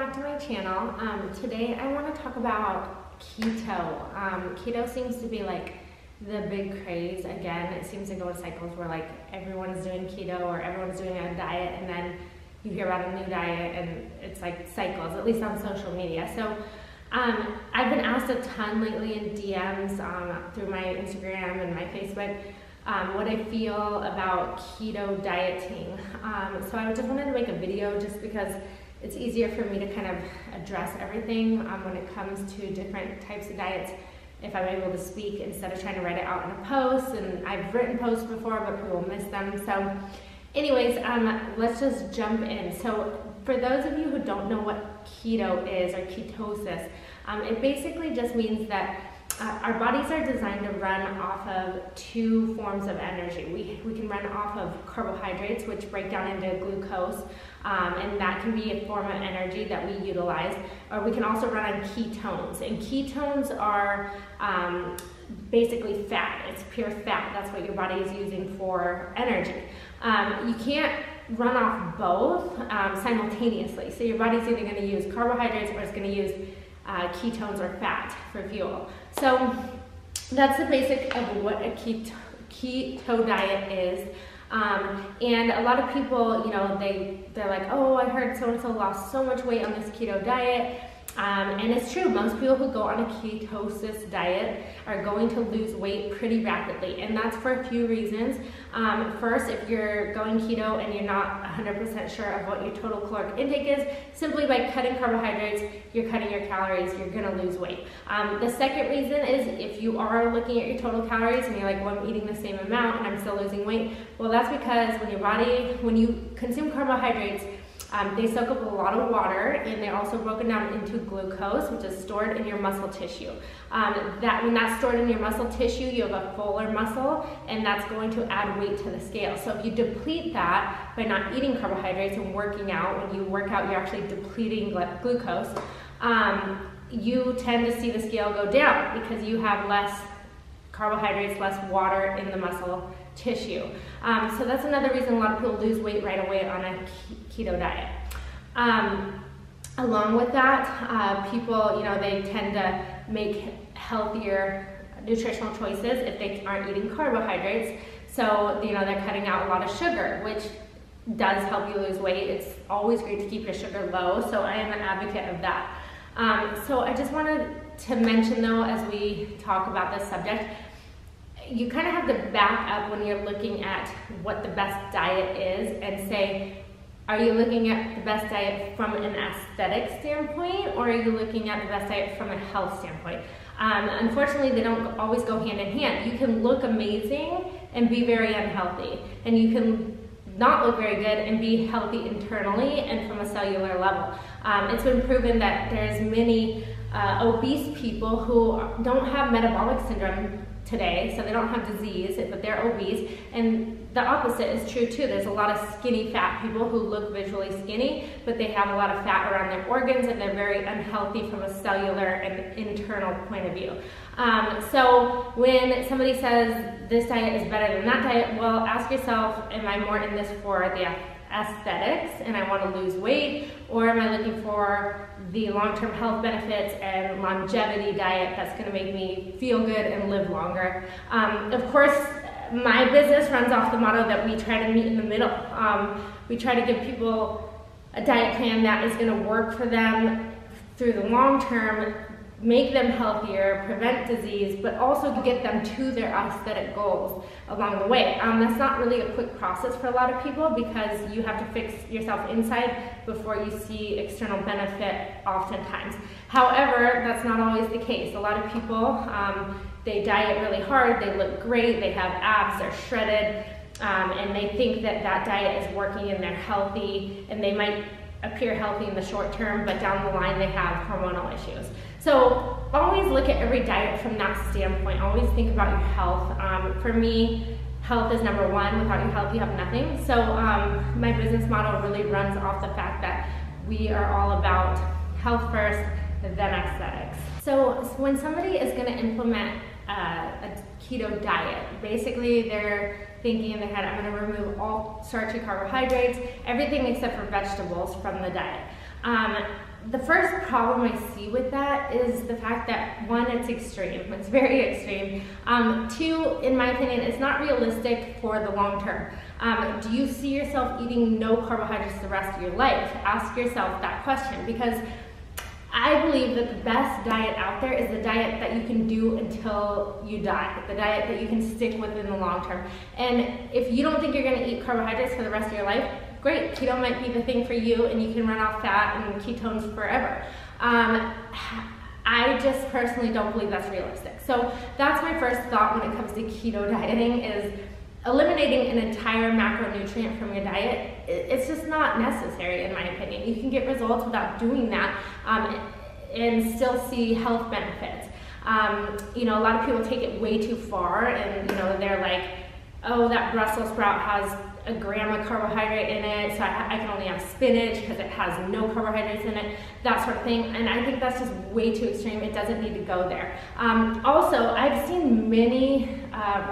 back to my channel. Today I want to talk about keto. Keto seems to be like the big craze again. It seems to go in cycles where like everyone's doing keto or everyone's doing a diet, and then you hear about a new diet and it's like cycles, at least on social media. So I've been asked a ton lately in DMs through my Instagram and my Facebook what I feel about keto dieting. So I just wanted to make a video just because it's easier for me to kind of address everything when it comes to different types of diets if I'm able to speak instead of trying to write it out in a post. And I've written posts before, but people miss them. So anyways, let's just jump in. So for those of you who don't know what keto is, or ketosis, it basically just means that our bodies are designed to run off of two forms of energy. We can run off of carbohydrates, which break down into glucose, and that can be a form of energy that we utilize. Or we can also run on ketones, and ketones are basically fat. It's pure fat. That's what your body is using for energy. You can't run off both simultaneously. So your body's either going to use carbohydrates or it's going to use ketones or fat for fuel. So that's the basic of what a keto diet is. And a lot of people, you know, they're like, oh, I heard so-and-so lost so much weight on this keto diet. And it's true, most people who go on a ketosis diet are going to lose weight pretty rapidly, and that's for a few reasons. First, if you're going keto and you're not 100% sure of what your total caloric intake is, simply by cutting carbohydrates, you're cutting your calories, you're gonna lose weight. The second reason is if you are looking at your total calories and you're like, well, I'm eating the same amount and I'm still losing weight, well, that's because when you consume carbohydrates, they soak up a lot of water, and they're also broken down into glucose, which is stored in your muscle tissue. When that's stored in your muscle tissue, you have a fuller muscle, and that's going to add weight to the scale. So if you deplete that by not eating carbohydrates and working out, when you work out, you're actually depleting glucose, you tend to see the scale go down because you have less carbohydrates, less water in the muscle tissue. So that's another reason a lot of people lose weight right away on a keto diet. Along with that, people, you know, they tend to make healthier nutritional choices if they aren't eating carbohydrates. So, you know, they're cutting out a lot of sugar, which does help you lose weight. It's always great to keep your sugar low, so I am an advocate of that. So I just wanted to mention, though, as we talk about this subject, you kind of have to back up when you're looking at what the best diet is and say, are you looking at the best diet from an aesthetic standpoint, or are you looking at the best diet from a health standpoint? Unfortunately, they don't always go hand in hand. You can look amazing and be very unhealthy, and you can not look very good and be healthy internally and from a cellular level. It's been proven that there's many obese people who don't have metabolic syndrome today, so they don't have disease, but they're obese. And the opposite is true too. There's a lot of skinny fat people who look visually skinny, but they have a lot of fat around their organs, and they're very unhealthy from a cellular and internal point of view. So when somebody says this diet is better than that diet, well, ask yourself, am I more in this for the aesthetics and I want to lose weight, or am I looking for the long-term health benefits and longevity diet that's going to make me feel good and live longer? Of course, my business runs off the motto that we try to meet in the middle. We try to give people a diet plan that is going to work for them through the long term, make them healthier, prevent disease, but also get them to their aesthetic goals along the way. That's not really a quick process for a lot of people because you have to fix yourself inside before you see external benefit oftentimes. However, that's not always the case. A lot of people, they diet really hard, they look great, they have abs, they're shredded, and they think that that diet is working and they're healthy, and they might appear healthy in the short term, but down the line they have hormonal issues. So always look at every diet from that standpoint. Always think about your health. For me, health is number one. Without your health, you have nothing. So my business model really runs off the fact that we are all about health first, then aesthetics. So when somebody is going to implement a keto diet, basically they're thinking in their head, I'm going to remove all starchy carbohydrates, everything except for vegetables from the diet. The first problem I see with that is the fact that, one, it's extreme. It's very extreme. Two, in my opinion, it's not realistic for the long term. Do you see yourself eating no carbohydrates the rest of your life? Ask yourself that question, because I believe that the best diet out there is the diet that you can do until you die, the diet that you can stick with in the long term. And if you don't think you're going to eat carbohydrates for the rest of your life, great, keto might be the thing for you, and you can run off fat and ketones forever. I just personally don't believe that's realistic. So that's my first thought when it comes to keto dieting, is eliminating an entire macronutrient from your diet. It's just not necessary, in my opinion. You can get results without doing that and still see health benefits. A lot of people take it way too far, and they're like, oh, that Brussels sprout has a gram of carbohydrate in it, so I can only have spinach because it has no carbohydrates in it, that sort of thing. And I think that's just way too extreme. It doesn't need to go there. Also, I've seen many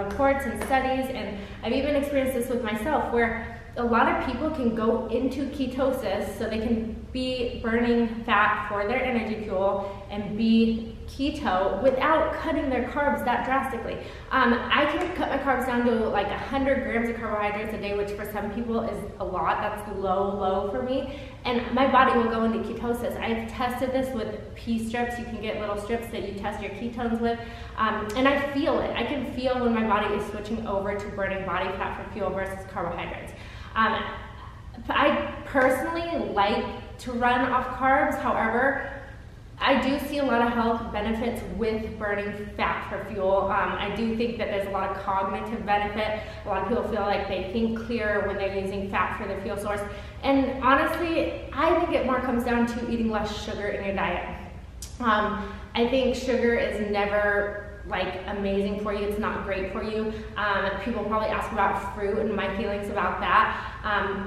reports and studies, and I've even experienced this with myself, where a lot of people can go into ketosis, so they can be burning fat for their energy fuel and be keto without cutting their carbs that drastically. I can cut my carbs down to like 100 grams of carbohydrates a day, which for some people is a lot. That's low for me. And my body will go into ketosis. I've tested this with pea strips. You can get little strips that you test your ketones with. And I feel it. I can feel when my body is switching over to burning body fat for fuel versus carbohydrates. I personally like to run off carbs. However, I do see a lot of health benefits with burning fat for fuel. I do think that there's a lot of cognitive benefit. A lot of people feel like they think clearer when they're using fat for their fuel source. And honestly, I think it more comes down to eating less sugar in your diet. I think sugar is never amazing for you. It's not great for you. People probably ask about fruit and my feelings about that.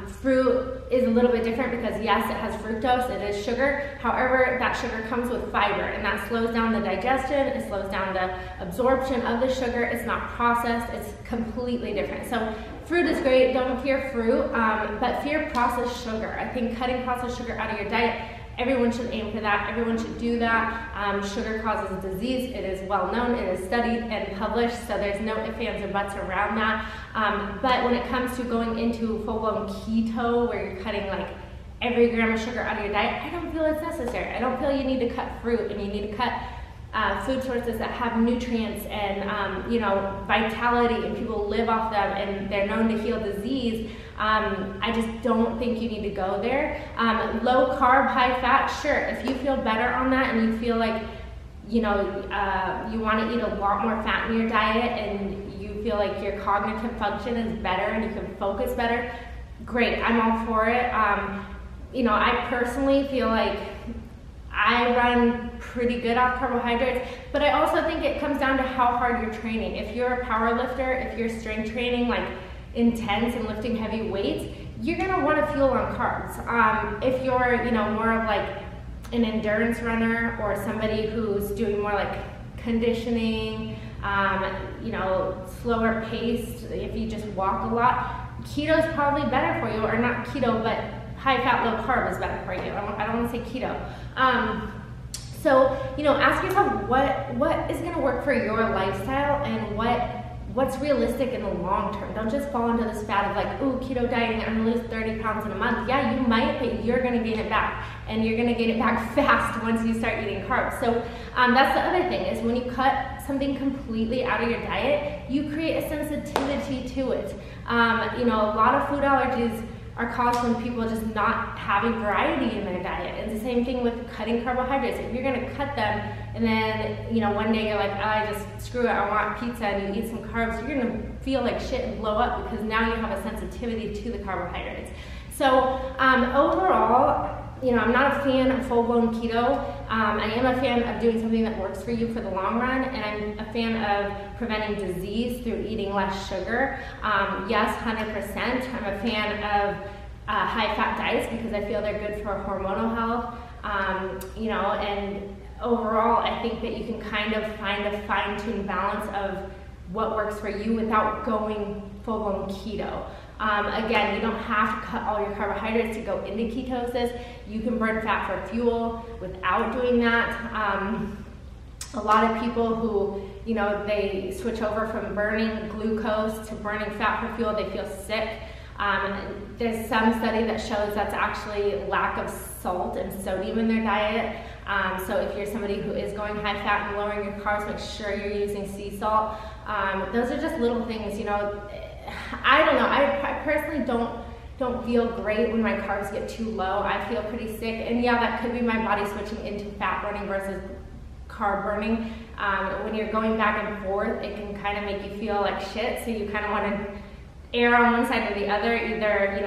Fruit is a little bit different because yes, it has fructose, it is sugar. However, that sugar comes with fiber, and that slows down the digestion, it slows down the absorption of the sugar. It's not processed, it's completely different. So fruit is great, don't fear fruit, but fear processed sugar. I think cutting processed sugar out of your diet, everyone should aim for that. Everyone should do that. Sugar causes disease. It is well known. It is studied and published, so there's no ifs, ands, or buts around that. But when it comes to going into full-blown keto, where you're cutting like every gram of sugar out of your diet, I don't feel it's necessary. I don't feel you need to cut fruit, and you need to cut food sources that have nutrients and vitality, and people live off them, and they're known to heal disease. I just don't think you need to go there. Low carb, high fat, sure. If you feel better on that, and you feel like you want to eat a lot more fat in your diet, and you feel like your cognitive function is better and you can focus better, great. I'm all for it. I personally feel like I run pretty good off carbohydrates, but I also think it comes down to how hard you're training. If you're a power lifter, if you're strength training, like intense and lifting heavy weights, you're gonna want to fuel on carbs. If you're, more of like an endurance runner, or somebody who's doing more like conditioning, slower paced, if you just walk a lot, keto is probably better for you, or not keto, but high fat, low carb is better for you. I don't want to say keto. So ask yourself what is going to work for your lifestyle, and what's realistic in the long term. Don't just fall into this fad of like, ooh, keto dieting, I'm gonna lose 30 pounds in a month. Yeah, you might, but you're gonna gain it back, and you're gonna gain it back fast once you start eating carbs. So that's the other thing, is when you cut something completely out of your diet, you create a sensitivity to it. A lot of food allergies are caused from people just not having variety in their diet. And the same thing with cutting carbohydrates. If you're gonna cut them, and then one day you're like, oh, I just screw it, I want pizza, and you eat some carbs, you're gonna feel like shit and blow up, because now you have a sensitivity to the carbohydrates. So overall, I'm not a fan of full-blown keto. I am a fan of doing something that works for you for the long run, and I'm a fan of preventing disease through eating less sugar. Yes, 100%. I'm a fan of high-fat diets, because I feel they're good for hormonal health. And overall, I think that you can kind of find a fine-tuned balance of what works for you without going full-blown keto. Again, you don't have to cut all your carbohydrates to go into ketosis. You can burn fat for fuel without doing that. A lot of people who, they switch over from burning glucose to burning fat for fuel, they feel sick. There's some study that shows that's actually lack of salt and sodium in their diet. So if you're somebody who is going high fat and lowering your carbs, make sure you're using sea salt. Those are just little things, I don't know. I personally don't feel great when my carbs get too low. I feel pretty sick, and yeah, that could be my body switching into fat burning versus carb burning. When you're going back and forth, it can kind of make you feel like shit, so you kind of want to err on one side or the other. Either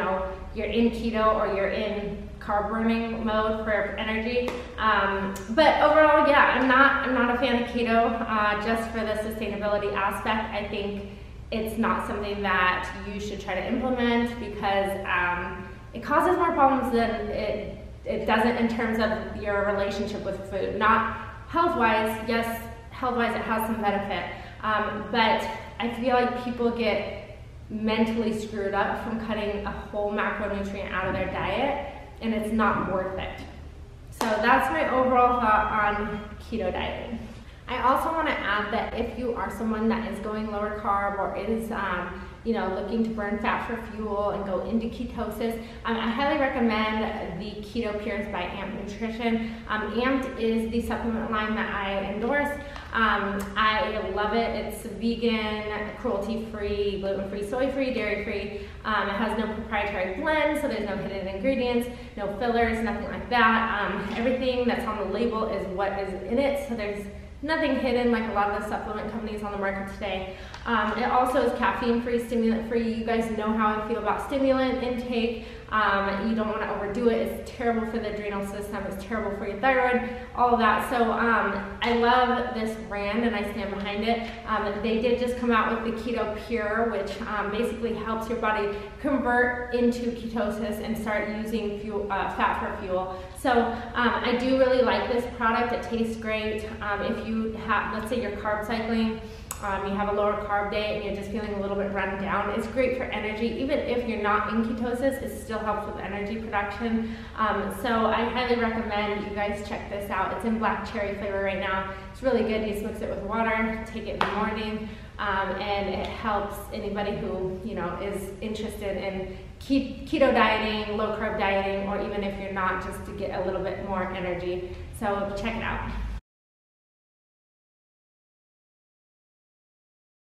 you're in keto or you're in carb burning mode for energy. But overall, yeah, I'm not a fan of keto just for the sustainability aspect. I think it's not something that you should try to implement because it causes more problems than it doesn't in terms of your relationship with food. Not health-wise. Yes, health-wise it has some benefit, but I feel like people get mentally screwed up from cutting a whole macronutrient out of their diet, and it's not worth it. So that's my overall thought on keto dieting. I also want to add that if you are someone that is going lower carb or is looking to burn fat for fuel and go into ketosis, I highly recommend the Keto Pures by Amp Nutrition. Amp is the supplement line that I endorse. I love it. It's vegan, cruelty-free, gluten-free, soy-free, dairy-free. It has no proprietary blend, so there's no hidden ingredients, no fillers, nothing like that. Everything that's on the label is what is in it, so there's nothing hidden like a lot of the supplement companies on the market today. It also is caffeine-free, stimulant-free. You guys know how I feel about stimulant intake. You don't want to overdo it. It's terrible for the adrenal system. It's terrible for your thyroid, all of that. So I love this brand and I stand behind it. They did just come out with the Keto Pure, which basically helps your body convert into ketosis and start using fat for fuel. So I do really like this product. It tastes great. If you have, let's say you're carb cycling, you have a lower carb day and you're just feeling a little bit run down, it's great for energy. Even if you're not in ketosis, it still helps with energy production. So I highly recommend you guys check this out. It's in black cherry flavor right now. It's really good. You just mix it with water, take it in the morning, and it helps anybody who is interested in keto dieting, low carb dieting, or even if you're not, just to get a little bit more energy. So check it out.